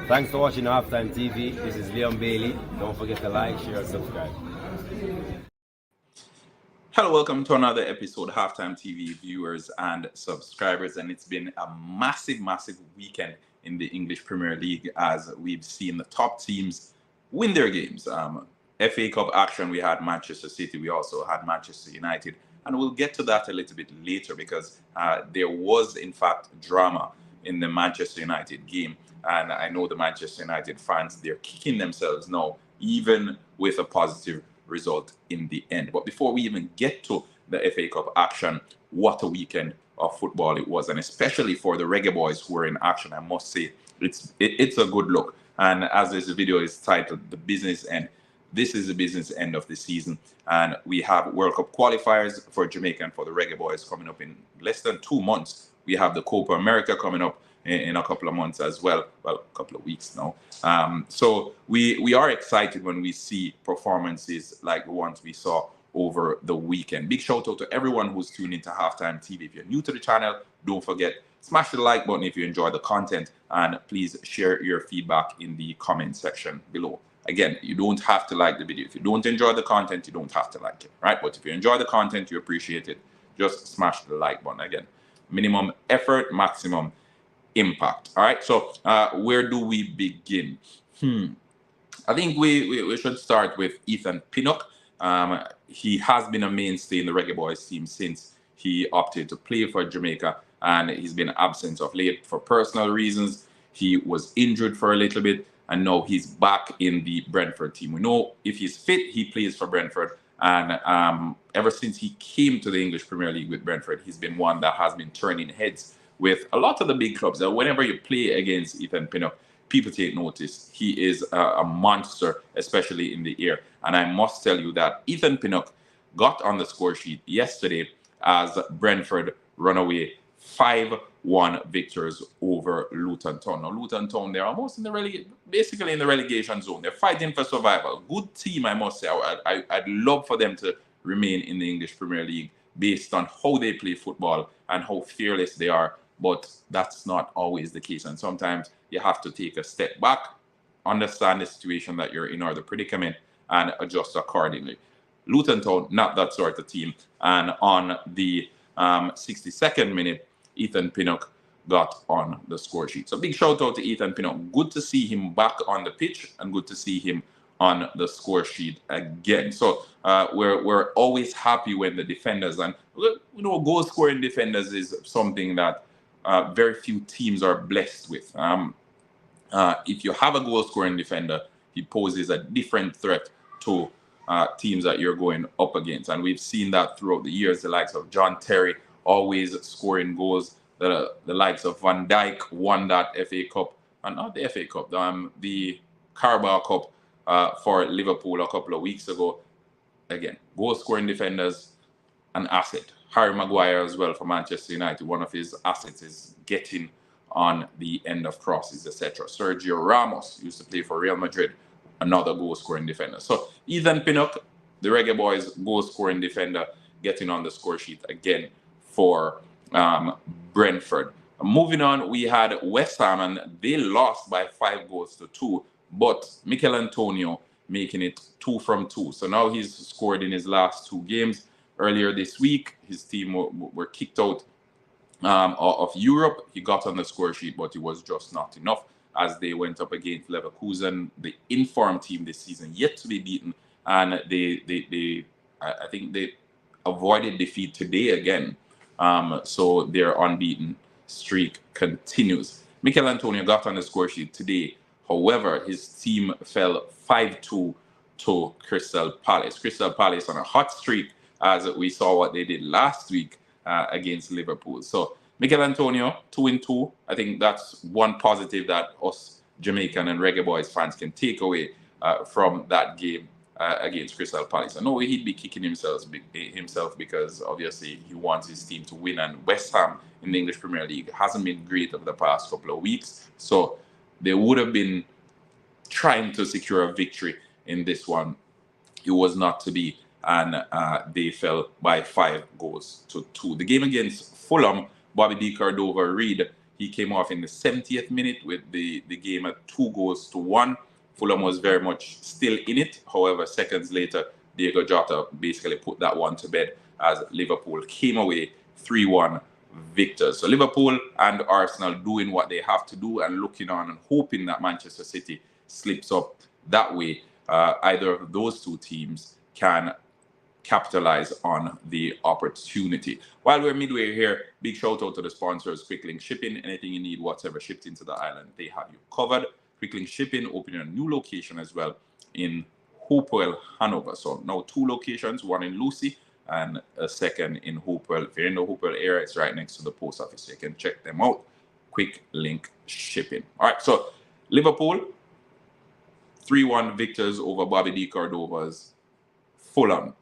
Thanks for watching Halftime TV. This is Leon Bailey. Don't forget to like, share, and subscribe. Hello, welcome to another episode, Halftime TV viewers and subscribers. And it's been a massive weekend in the English Premier League as we've seen the top teams win their games. FA Cup action, we had Manchester City, we also had Manchester United. And we'll get to that a little bit later because there was, in fact, drama in the Manchester United game. And I know the Manchester United fans, they're kicking themselves now, even with a positive result in the end. But before we even get to the FA Cup action, what a weekend of football it was, and especially for the Reggae Boyz who were in action, I must say it's a good look. And as this video is titled "The Business End," this is the business end of the season, and we have World Cup qualifiers for Jamaica and for the Reggae Boyz coming up in less than 2 months. We have the Copa America coming up in a couple of months as well a couple of weeks now. So we are excited when we see performances like the ones we saw over the weekend. Big shout out to everyone who's tuned into Halftime TV. If you're new to the channel, don't forget, smash the like button if you enjoy the content, and please share your feedback in the comment section below. Again, you don't have to like the video. If you don't enjoy the content, you don't have to like it, right? But if you enjoy the content, you appreciate it, just smash the like button. Again, minimum effort, maximum impact. All right, so where do we begin? I think we should start with Ethan Pinnock. He has been a mainstay in the Reggae Boyz team since he opted to play for Jamaica, and he's been absent of late for personal reasons. He was injured for a little bit, and now he's back in the Brentford team. We know if he's fit, he plays for Brentford, and ever since he came to the English Premier League with Brentford, he's been one that has been turning heads with a lot of the big clubs. Whenever you play against Ethan Pinnock, people take notice. He is a monster, especially in the air. And I must tell you that Ethan Pinnock got on the score sheet yesterday as Brentford run away 5-1 victors over Luton Town. Now, Luton Town, they're almost in the basically in the relegation zone. They're fighting for survival. Good team, I must say. I'd love for them to remain in the English Premier League based on how they play football and how fearless they are. But that's not always the case. And sometimes you have to take a step back, understand the situation that you're in or the predicament, and adjust accordingly. Luton Town, not that sort of team. And on the 62nd minute, Ethan Pinnock got on the score sheet. So big shout out to Ethan Pinnock. Good to see him back on the pitch and good to see him on the score sheet again. So we're always happy when the defenders, and goal scoring defenders is something that very few teams are blessed with. If you have a goal-scoring defender, he poses a different threat to teams that you're going up against. And we've seen that throughout the years. The likes of John Terry always scoring goals. The likes of Van Dijk won that FA Cup, and not the FA Cup, the Carabao Cup for Liverpool a couple of weeks ago. Again, goal-scoring defenders, an asset. Harry Maguire as well for Manchester United. One of his assets is getting on the end of crosses, etc. Sergio Ramos used to play for Real Madrid, another goal-scoring defender. So Ethan Pinnock, the Reggae Boyz goal-scoring defender, getting on the score sheet again for Brentford. Moving on, we had West Ham, and they lost by 5-2, but Mikel Antonio making it 2 from 2. So now he's scored in his last 2 games. Earlier this week, his team were kicked out of Europe. He got on the score sheet, but it was just not enough as they went up against Leverkusen, the informed team this season, yet to be beaten. And I think they avoided defeat today again. So their unbeaten streak continues. Mikel Antonio got on the score sheet today. However, his team fell 5-2 to Crystal Palace. Crystal Palace on a hot streak, as we saw what they did last week against Liverpool. So Mikel Antonio, 2-2. I think that's one positive that us Jamaican and Reggae Boyz fans can take away from that game against Crystal Palace. I know he'd be kicking himself because obviously he wants his team to win, and West Ham in the English Premier League hasn't been great over the past couple of weeks. So they would have been trying to secure a victory in this one. It was not to be, and they fell by 5-2. The game against Fulham, Bobby De Cordova-Reid, he came off in the 70th minute with the game at 2-1. Fulham was very much still in it. However, seconds later, Diego Jota basically put that one to bed as Liverpool came away 3-1 victors. So Liverpool and Arsenal doing what they have to do and looking on and hoping that Manchester City slips up that way. Either of those two teams can capitalize on the opportunity. While we're midway here, big shout out to the sponsors, Quick Link Shipping. Anything you need whatsoever shipped into the island, they have you covered. Quick Link Shipping opening a new location as well in Hopewell, Hanover. So now 2 locations, one in Lucy and a second in Hopewell. If you're in the Hopewell area, it's right next to the post office. So you can check them out. Quick Link Shipping. All right, so Liverpool 3-1 victors over Bobby D. Cordova's Fulham.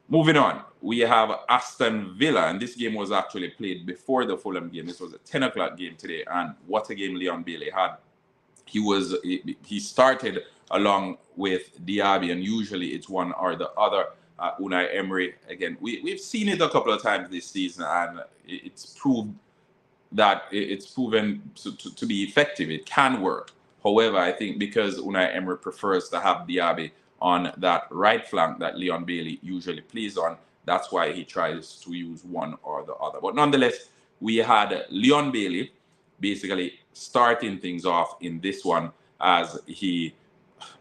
Moving on, we have Aston Villa, and this game was actually played before the Fulham game. This was a 10 o'clock game today, and what a game Leon Bailey had. He started along with Diaby, and usually it's one or the other. Unai Emery, again, we've seen it a couple of times this season, and it's proven to be effective. It can work. However, I think because Unai Emery prefers to have Diaby on that right flank that Leon Bailey usually plays on, that's why he tries to use one or the other. But nonetheless, we had Leon Bailey basically starting things off in this one as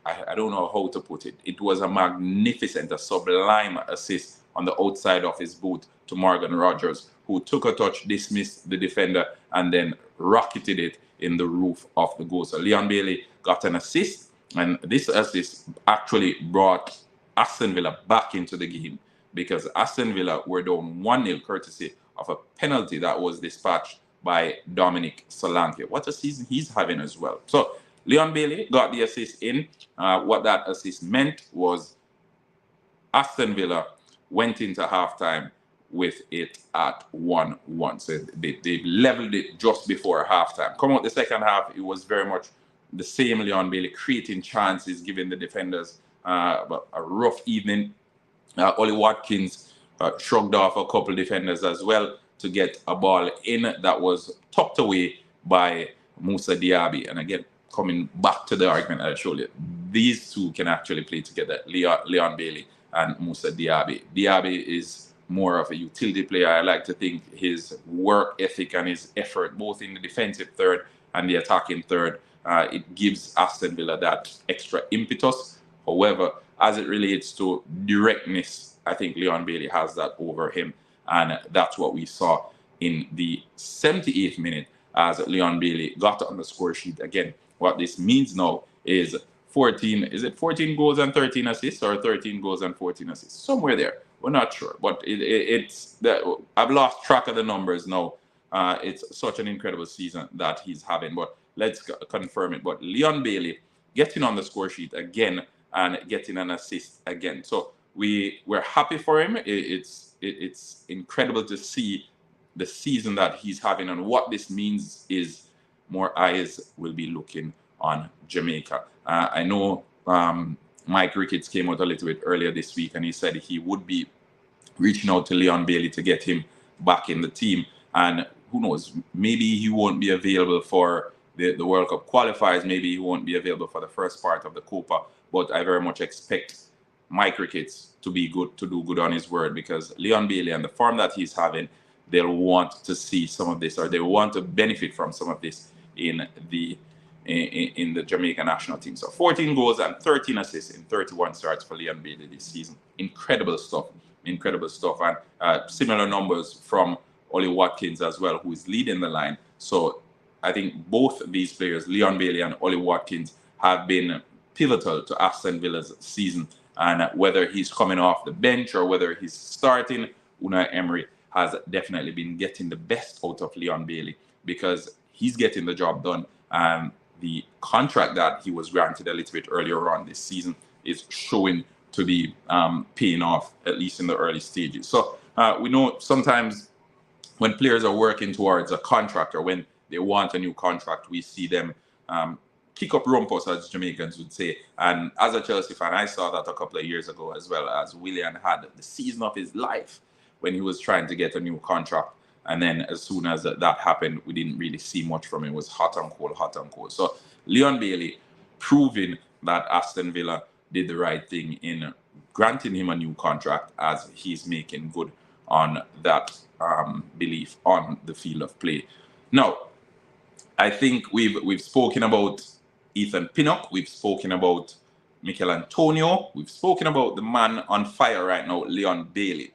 I don't know how to put it. It was a magnificent, a sublime assist on the outside of his boot to Morgan Rogers, who took a touch, dismissed the defender, and then rocketed it in the roof of the goal. So Leon Bailey got an assist, and this assist actually brought Aston Villa back into the game because Aston Villa were down 1-0 courtesy of a penalty that was dispatched by Dominic Solanke. What a season he's having as well. So Leon Bailey got the assist in. What that assist meant was Aston Villa went into halftime with it at 1-1. So they leveled it just before halftime. Come out the second half, it was very much the same Leon Bailey creating chances, giving the defenders a rough evening. Ollie Watkins shrugged off a couple defenders as well to get a ball in that was tucked away by Moussa Diaby. And again, coming back to the argument I showed you, these two can actually play together, Leon Bailey and Moussa Diaby. Diaby is more of a utility player. I like to think his work ethic and his effort, both in the defensive third and the attacking third, it gives Aston Villa that extra impetus. However, as it relates to directness, I think Leon Bailey has that over him. And that's what we saw in the 78th minute as Leon Bailey got on the score sheet. Again, what this means now is 14 goals and 13 assists or 13 goals and 14 assists? Somewhere there. We're not sure. But I've lost track of the numbers now. It's such an incredible season that he's having. But let's confirm it. But Leon Bailey getting on the score sheet again and getting an assist again. So we're happy for him. It's incredible to see the season that he's having, and what this means is more eyes will be looking on Jamaica. I know Mike Ricketts came out a little bit earlier this week, and he said he would be reaching out to Leon Bailey to get him back in the team. And who knows, maybe he won't be available for the World Cup qualifiers. Maybe he won't be available for the first part of the Copa. But I very much expect Mike Ricketts to do good on his word, because Leon Bailey and the form that he's having, they'll want to see some of this, or they want to benefit from some of this in the Jamaica national team. So 14 goals and 13 assists in 31 starts for Leon Bailey this season. Incredible stuff. And similar numbers from Ollie Watkins as well, who is leading the line. So I think both these players, Leon Bailey and Ollie Watkins, have been pivotal to Aston Villa's season. And whether he's coming off the bench or whether he's starting, Unai Emery has definitely been getting the best out of Leon Bailey, because he's getting the job done. And the contract that he was granted a little bit earlier on this season is showing to be paying off, at least in the early stages. So we know sometimes when players are working towards a contract, or when they want a new contract, we see them kick up rumpus, as Jamaicans would say. And as a Chelsea fan, I saw that a couple of years ago as well, as Willian had the season of his life when he was trying to get a new contract. And then as soon as that happened, we didn't really see much from him. It was hot and cold, hot and cold. So Leon Bailey proving that Aston Villa did the right thing in granting him a new contract, as he's making good on that belief on the field of play. Now, I think we've spoken about Ethan Pinnock, we've spoken about Mikel Antonio, we've spoken about the man on fire right now, Leon Bailey.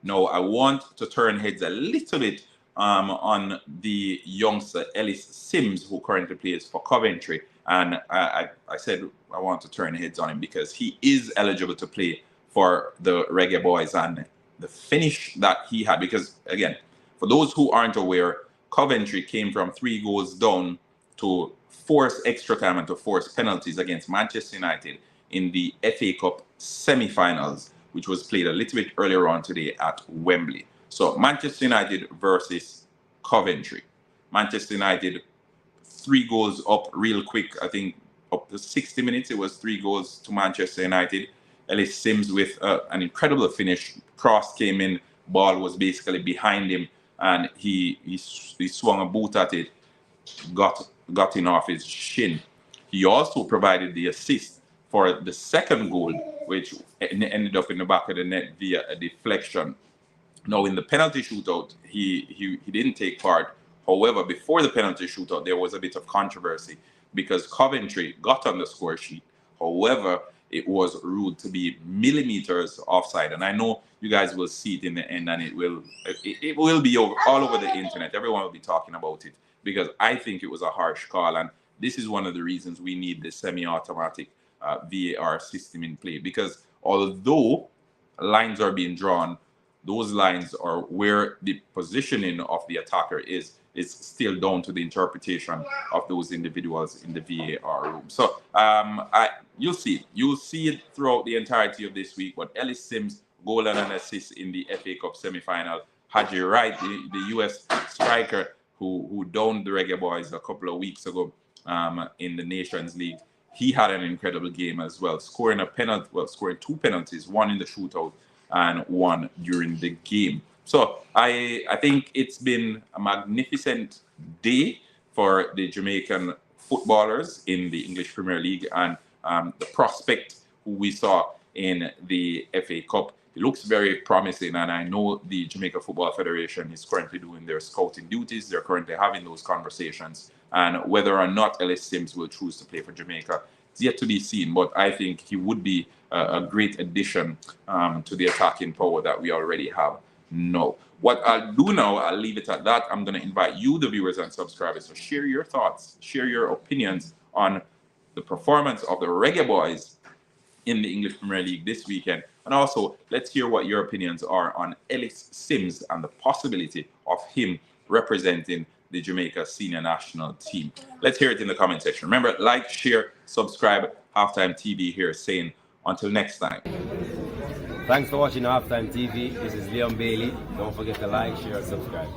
Now, I want to turn heads a little bit on the youngster Ellis Simms, who currently plays for Coventry. And I said I want to turn heads on him because he is eligible to play for the Reggae Boyz, and the finish that he had, because again, for those who aren't aware, Coventry came from 3 goals down to force extra time and to force penalties against Manchester United in the FA Cup semi-finals, which was played a little bit earlier on today at Wembley. So Manchester United versus Coventry. Manchester United 3 goals up real quick. I think up to 60 minutes, it was 3 goals to Manchester United. Ellis Simms with an incredible finish. Cross came in, ball was basically behind him, and he swung a boot at it, got in off his shin. He also provided the assist for the second goal, which ended up in the back of the net via a deflection. Now, in the penalty shootout, he didn't take part. However, before the penalty shootout, there was a bit of controversy because Coventry got on the score sheet. However, it was ruled to be millimeters offside, and I know you guys will see it in the end, and it will be all over the internet. Everyone will be talking about it because I think it was a harsh call, and this is one of the reasons we need the semi-automatic VAR system in play, because although lines are being drawn, those lines are where the positioning of the attacker is still down to the interpretation of those individuals in the VAR room. So you'll see it throughout the entirety of this week. But Ellis Simms, goal and an assist in the FA Cup semi-final. Haji Wright, the US striker who downed the Reggae Boyz a couple of weeks ago in the Nations League, he had an incredible game as well, scoring 2 penalties, one in the shootout and one during the game. So I think it's been a magnificent day for the Jamaican footballers in the English Premier League, and the prospect who we saw in the FA Cup, it looks very promising, and I know the Jamaica Football Federation is currently doing their scouting duties. They're currently having those conversations, and whether or not Ellis Simms will choose to play for Jamaica, it's yet to be seen, but I think he would be a great addition to the attacking power that we already have now. What I'll do now, I'll leave it at that. I'm going to invite you, the viewers and subscribers, to share your thoughts, share your opinions on the performance of the Reggae Boyz in the English Premier League this weekend. And also, let's hear what your opinions are on Ellis Simms and the possibility of him representing the Jamaica senior national team. Let's hear it in the comment section. Remember, like, share, subscribe. Halftime TV here saying until next time. Thanks for watching Halftime TV. This is Leon Bailey. Don't forget to like, share, and subscribe.